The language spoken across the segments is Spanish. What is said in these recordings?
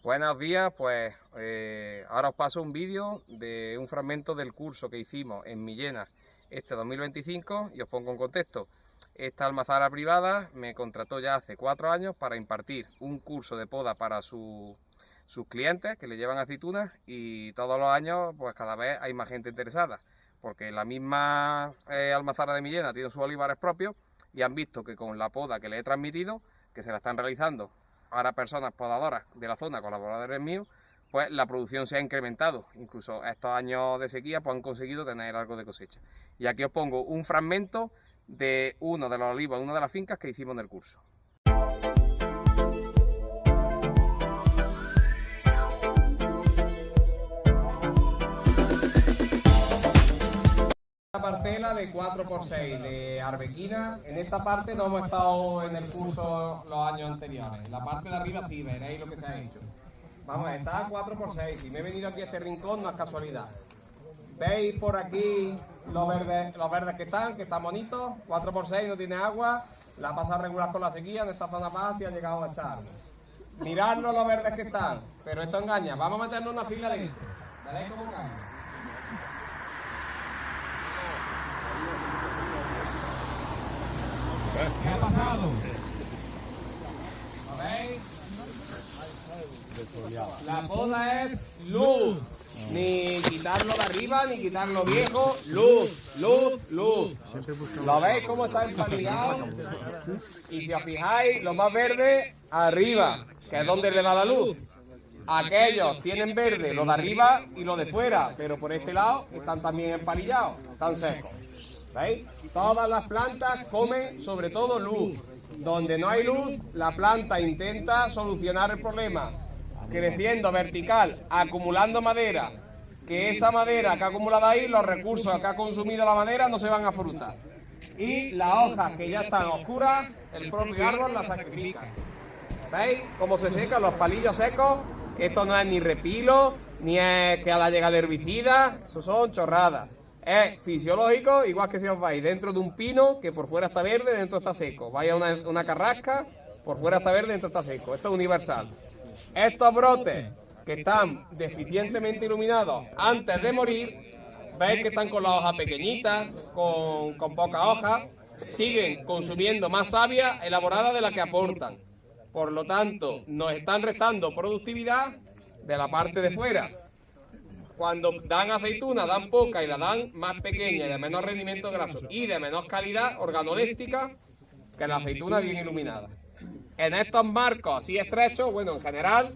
Buenos días, pues ahora os paso un vídeo de un fragmento del curso que hicimos en Millena este 2025 y os pongo en contexto. Esta almazara privada me contrató ya hace 4 años para impartir un curso de poda para sus clientes que le llevan aceitunas, y todos los años pues cada vez hay más gente interesada, porque la misma almazara de Millena tiene sus olivares propios y han visto que con la poda que le he transmitido, que se la están realizando ahora personas podadoras de la zona, colaboradores míos, pues la producción se ha incrementado. Incluso estos años de sequía pues han conseguido tener algo de cosecha. Y aquí os pongo un fragmento de uno de los olivos, una de las fincas que hicimos en el curso. Parcela de 4x6 de arbequina. En esta parte no hemos estado en el curso los años anteriores. La parte de arriba sí, veréis lo que se ha hecho. Vamos, está 4x6 y me he venido aquí a este rincón, no es casualidad. ¿Veis por aquí los verdes que están bonitos? 4x6, no tiene agua, la pasa regular con la sequía, en esta zona baja sí ha llegado a echar. Miradlos los verdes que están, pero esto engaña. Vamos a meternos una fila dentro. ¿Veréis cómo engaña? ¿Qué ha pasado? ¿Lo veis? La poda es luz. Ni quitarlo de arriba, ni quitarlo viejo. Luz, luz, luz. ¿Lo veis cómo está empalillado? Y si os fijáis, lo más verde arriba, que es donde le da la luz. Aquellos tienen verde, lo de arriba y lo de fuera, pero por este lado están también empalillados, están secos. ¿Veis? Todas las plantas comen sobre todo luz. Donde no hay luz, la planta intenta solucionar el problema, creciendo vertical, acumulando madera, que esa madera que ha acumulado ahí, los recursos que ha consumido la madera no se van a frutar. Y las hojas que ya están oscuras, el propio árbol las sacrifica. ¿Veis cómo se secan los palillos secos? Esto no es ni repilo, ni es que a la llega el herbicida, eso son chorradas. Es fisiológico, igual que si os vais dentro de un pino, que por fuera está verde, dentro está seco. Vais a una carrasca, por fuera está verde, dentro está seco. Esto es universal. Estos brotes que están deficientemente iluminados antes de morir, veis que están con las hojas pequeñitas, con pocas hojas, siguen consumiendo más savia elaborada de la que aportan. Por lo tanto, nos están restando productividad de la parte de fuera. Cuando dan aceituna, dan poca y la dan más pequeña y de menor rendimiento graso y de menor calidad organoléptica que la aceituna bien iluminada. En estos marcos así estrechos, bueno, en general,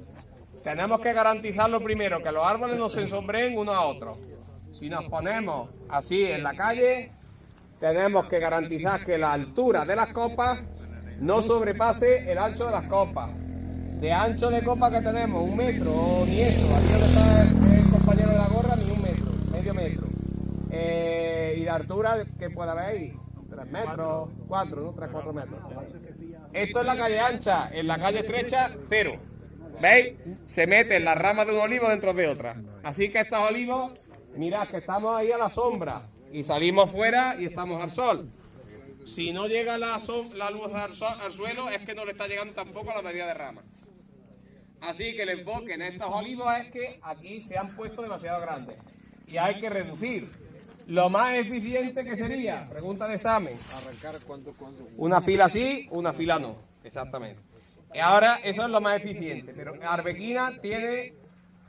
tenemos que garantizar lo primero, que los árboles no se ensombreen unos a otros. Si nos ponemos así en la calle, tenemos que garantizar que la altura de las copas no sobrepase el ancho de las copas. De ancho de copa que tenemos, 1 metro, o ni eso, aquí donde está el compañero de la gorra, ni 1 metro, medio metro. Y de altura que pueda haber ahí, 3 metros, 4, ¿no? 3, 4 metros. Esto es la calle ancha, en la calle estrecha, 0. ¿Veis? Se meten las ramas de un olivo dentro de otra. Así que estos olivos, mirad que estamos ahí a la sombra y salimos fuera y estamos al sol. Si no llega la luz al suelo, es que no le está llegando tampoco a la mayoría de ramas. Así que el enfoque en estos olivos es que aquí se han puesto demasiado grandes y hay que reducir. Lo más eficiente que sería, pregunta de examen, arrancar cuánto. una fila sí, una fila no, exactamente. Y ahora eso es lo más eficiente, pero arbequina tiene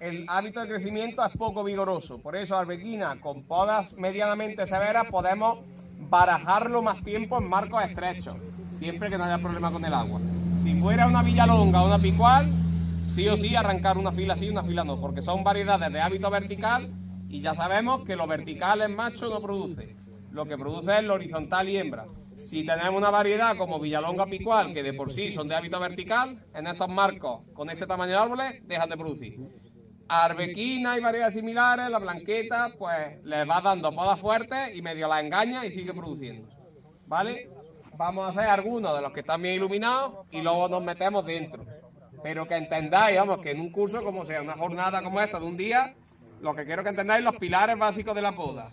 el hábito de crecimiento, es poco vigoroso, por eso arbequina con podas medianamente severas podemos barajarlo más tiempo en marcos estrechos, siempre que no haya problema con el agua. Si fuera una villalonga o una picual, sí o sí arrancar una fila sí, una fila no, porque son variedades de hábito vertical y ya sabemos que lo vertical en macho no produce, lo que produce es lo horizontal y hembra. Si tenemos una variedad como villalonga picual, que de por sí son de hábito vertical, en estos marcos con este tamaño de árboles dejan de producir. Arbequina y variedades similares, la blanqueta, pues les va dando podas fuertes y medio la engaña y sigue produciendo. ¿Vale? Vamos a hacer algunos de los que están bien iluminados y luego nos metemos dentro. Pero que entendáis, vamos, que en un curso como sea, una jornada como esta de un día, lo que quiero que entendáis los pilares básicos de la poda.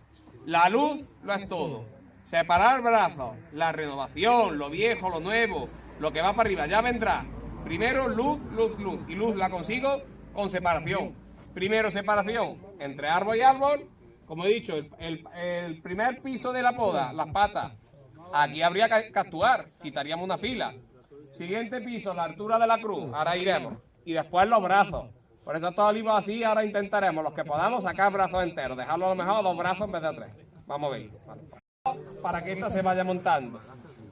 La luz lo es todo. Separar brazos, la renovación, lo viejo, lo nuevo, lo que va para arriba, ya vendrá. Primero luz, luz, luz. Y luz la consigo con separación. Primero separación entre árbol y árbol. Como he dicho, el primer piso de la poda, las patas, aquí habría que actuar, quitaríamos una fila. Siguiente piso, la altura de la cruz, ahora iremos. Y después los brazos. Por eso estos olivos así, ahora intentaremos, los que podamos, sacar brazos enteros, dejarlo a lo mejor 2 brazos en vez de 3. Vamos a ver. Para que esta se vaya montando.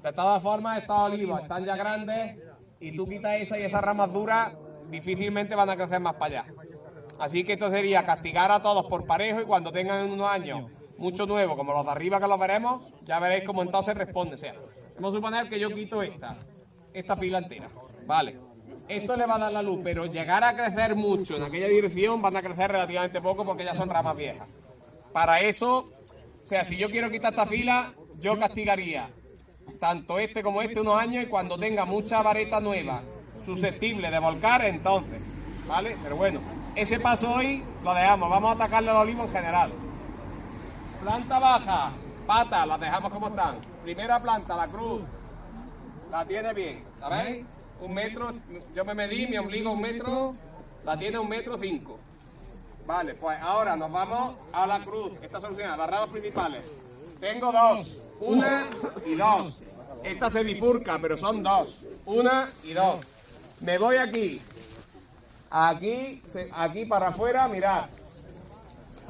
De todas formas, estos olivos están ya grandes y tú quitas esa y esas ramas duras, difícilmente van a crecer más para allá. Así que esto sería castigar a todos por parejo y cuando tengan unos años mucho nuevo, como los de arriba que los veremos, ya veréis cómo entonces responde. O sea, vamos a suponer que yo quito esta fila entera. Vale. Esto le va a dar la luz, pero llegar a crecer mucho en aquella dirección van a crecer relativamente poco porque ya son ramas viejas. Para eso, o sea, si yo quiero quitar esta fila, yo castigaría tanto este como este unos años y cuando tenga mucha vareta nueva susceptible de volcar, entonces, ¿vale? Pero bueno, ese paso hoy lo dejamos, vamos a atacarle al olivo en general. Planta baja, patas, las dejamos como están. Primera planta, la cruz, la tiene bien, ¿sabéis? 1 metro, yo me medí, mi ombligo 1 metro, la tiene 1,5 metros. Vale, pues ahora nos vamos a la cruz, esta soluciona las ramas principales. Tengo 2, 1 y 2. Esta se bifurca, pero son 2, 1 y 2. Me voy aquí, aquí para afuera, mirad.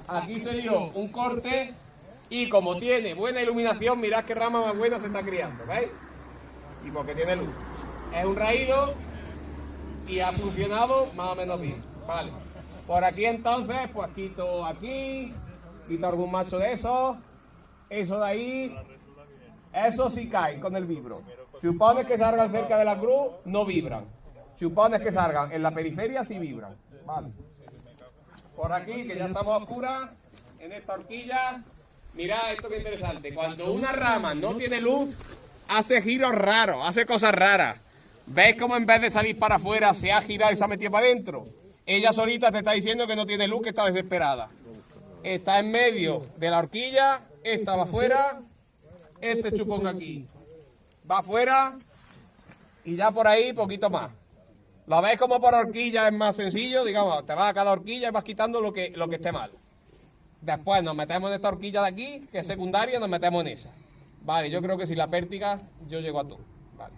Aquí se dio un corte y como tiene buena iluminación, mirad qué rama más buena se está criando, ¿veis? Y porque tiene luz. Es un raído y ha funcionado más o menos bien. Vale. Por aquí entonces, pues quito aquí, quito algún macho de esos, eso de ahí, eso sí cae con el vibro. Chupones que salgan cerca de la cruz no vibran. Chupones que salgan en la periferia sí vibran. Vale. Por aquí, que ya estamos a oscuras, en esta horquilla, mirad esto que interesante. Cuando una rama no tiene luz, hace giros raros, hace cosas raras. ¿Veis cómo en vez de salir para afuera se ha girado y se ha metido para adentro? Ella solita te está diciendo que no tiene luz, que está desesperada. Está en medio de la horquilla, esta va afuera, este chupón aquí va afuera y ya por ahí poquito más. ¿Lo veis como por horquilla es más sencillo? Digamos, te vas a cada horquilla y vas quitando lo que esté mal. Después nos metemos en esta horquilla de aquí, que es secundaria, nos metemos en esa. Vale, yo creo que si la pértiga, yo llego a todo. Vale.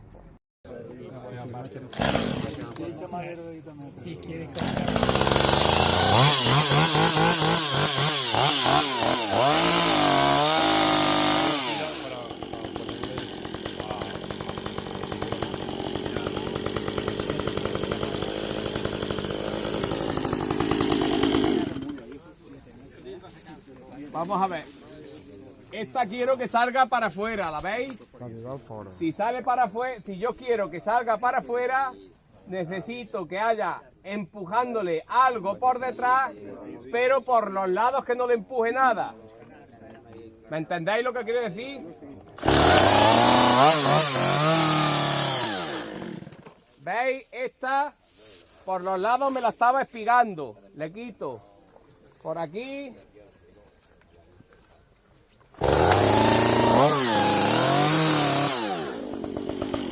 Vamos a ver. Esta quiero que salga para afuera, ¿la veis? Si sale para afuera, si yo quiero que salga para afuera, necesito que haya empujándole algo por detrás, pero por los lados que no le empuje nada. ¿Me entendéis lo que quiero decir? ¿Veis? Esta por los lados me la estaba espigando. Le quito por aquí.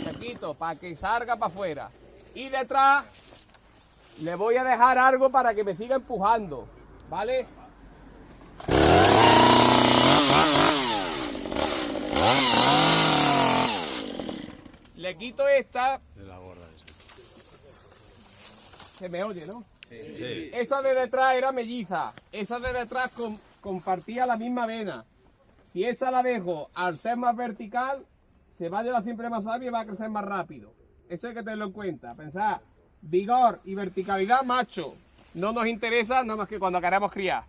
Le quito para que salga para afuera. Y detrás le voy a dejar algo para que me siga empujando. ¿Vale? Le quito esta. Se me oye, ¿no? Sí. Esa de detrás era melliza. Esa de detrás compartía la misma vena. Si esa la dejo al ser más vertical, se va a llevar siempre más sabio y va a crecer más rápido. Eso hay que tenerlo en cuenta. Pensad, vigor y verticalidad, macho. No nos interesa nada más que cuando queremos criar.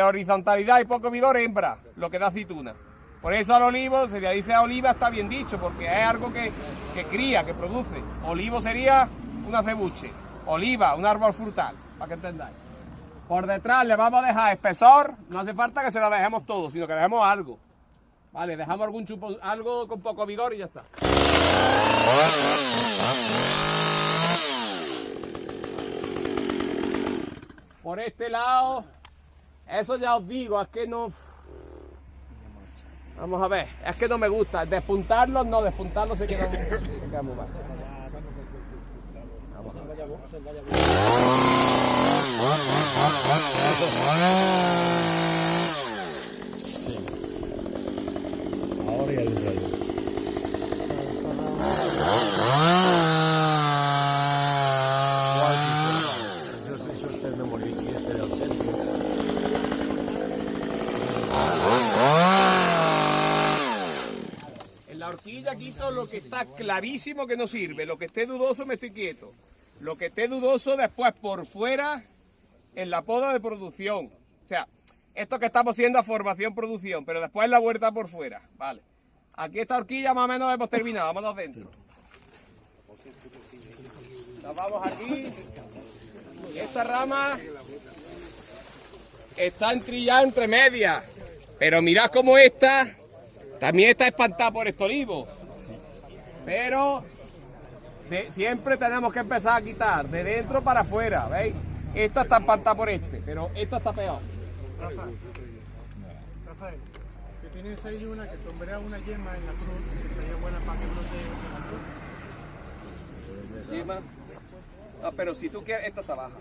Horizontalidad y poco vigor, hembra, lo que da aceituna. Por eso al olivo se le dice a oliva, está bien dicho, porque es algo que cría, que produce. Olivo sería un acebuche. Oliva, un árbol frutal, para que entendáis. Por detrás le vamos a dejar espesor, no hace falta que se lo dejemos todo, sino que dejemos algo. Vale, dejamos algún chupo, algo con poco vigor y ya está. Por este lado, eso ya os digo, es que no... Vamos a ver, es que no me gusta. Despuntarlos no, despuntarlos se queda muy mal. Vamos a ver. quito lo que está clarísimo que no sirve. Lo que esté dudoso me estoy quieto. Lo que esté dudoso después por fuera en la poda de producción. O sea, esto que estamos haciendo es formación-producción, pero después la huerta por fuera. Vale. Aquí esta horquilla más o menos la hemos terminado. Vámonos dentro. Nos vamos aquí. Esta rama está entrillada entre medias. Pero mirad cómo esta también está espantada por este olivo. Pero siempre tenemos que empezar a quitar de dentro para afuera, ¿veis? Esta está espantada por este, pero esta está peor. Rafael, que tienes ahí una que sombrea una yema en la cruz, que sería buena para que brote la cruz. Yema. No, pero si tú quieres, esta está baja.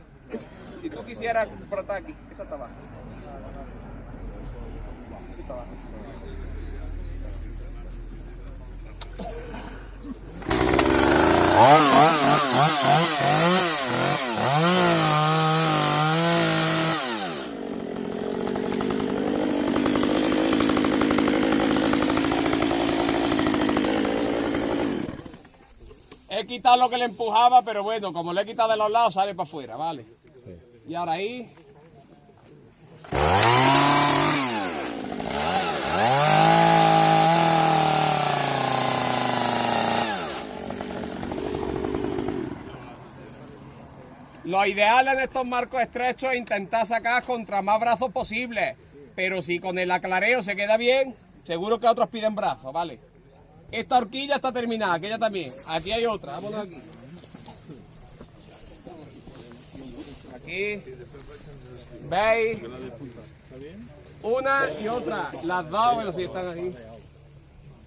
Si tú quisieras brotar aquí, esa está baja. Esa está baja. He quitado lo que le empujaba, pero bueno, como le he quitado de los lados, sale para afuera, ¿vale? Sí. Y ahora ahí. Lo ideal en estos marcos estrechos es intentar sacar contra más brazos posible. Pero si con el aclareo se queda bien, seguro que otros piden brazos, ¿vale? Esta horquilla está terminada, aquella también. Aquí hay otra, vámonos aquí. Aquí. ¿Veis? Una y otra. Las dos, bueno, sí están aquí.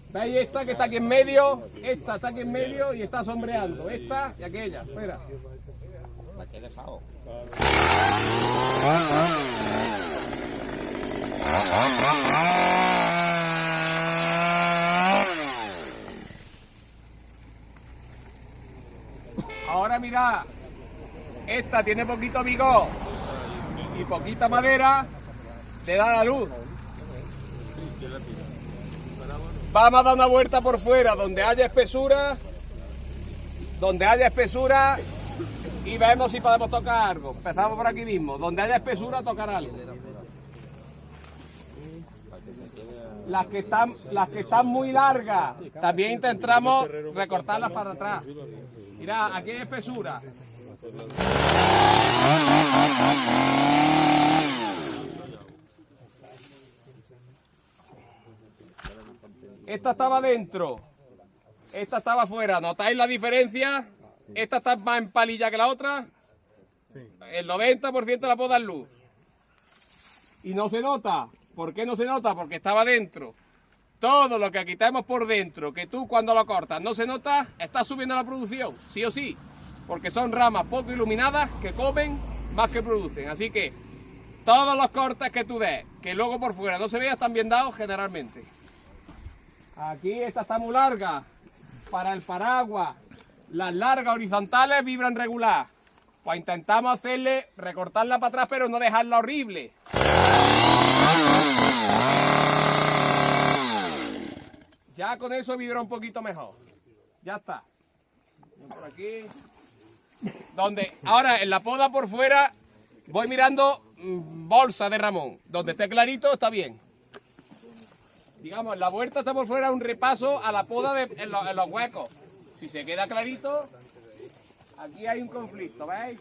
¿Veis esta que está aquí en medio? Esta está aquí en medio y está sombreando. Esta y aquella. Espera. La que he dejado. Ahora mirad, esta tiene poquito vigor y poquita madera, le da la luz. Vamos a dar una vuelta por fuera donde haya espesura y vemos si podemos tocar algo. Empezamos por aquí mismo, donde haya espesura tocar algo. Las que están muy largas, también intentamos recortarlas para atrás. Mirad, aquí hay espesura. Esta estaba dentro, esta estaba afuera. ¿Notáis la diferencia? Esta está más empalilla que la otra. El 90% la puedo dar luz. Y no se nota. ¿Por qué no se nota? Porque estaba dentro. Todo lo que quitamos por dentro, que tú cuando lo cortas no se nota, está subiendo la producción, sí o sí. Porque son ramas poco iluminadas que comen más que producen. Así que todos los cortes que tú des, que luego por fuera no se vean, están bien dados generalmente. Aquí esta está muy larga. Para el paraguas, las largas horizontales vibran regular. Pues intentamos hacerle, recortarla para atrás, pero no dejarla horrible. Ya con eso vibra un poquito mejor. Ya está. Por aquí. Ahora en la poda por fuera voy mirando bolsa de Ramón. Donde esté clarito está bien. Digamos, la vuelta está por fuera, un repaso a la poda en los huecos. Si se queda clarito, aquí hay un conflicto, ¿veis?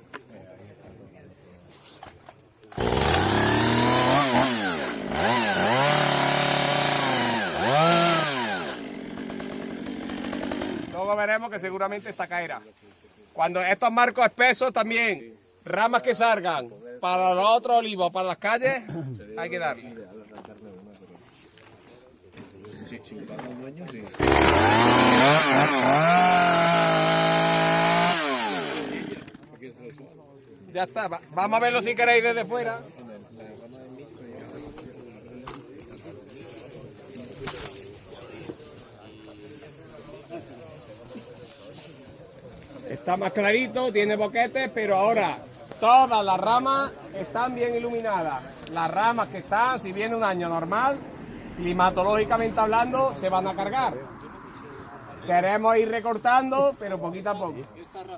Luego veremos que seguramente esta caerá. Cuando estos marcos espesos también, ramas que salgan para los otros olivos, para las calles, hay que darle. Ya está, vamos a verlo si queréis desde fuera. Está más clarito, tiene boquetes, pero ahora todas las ramas están bien iluminadas. Las ramas que están, si viene un año normal, climatológicamente hablando, se van a cargar. Queremos ir recortando, pero poquito a poco.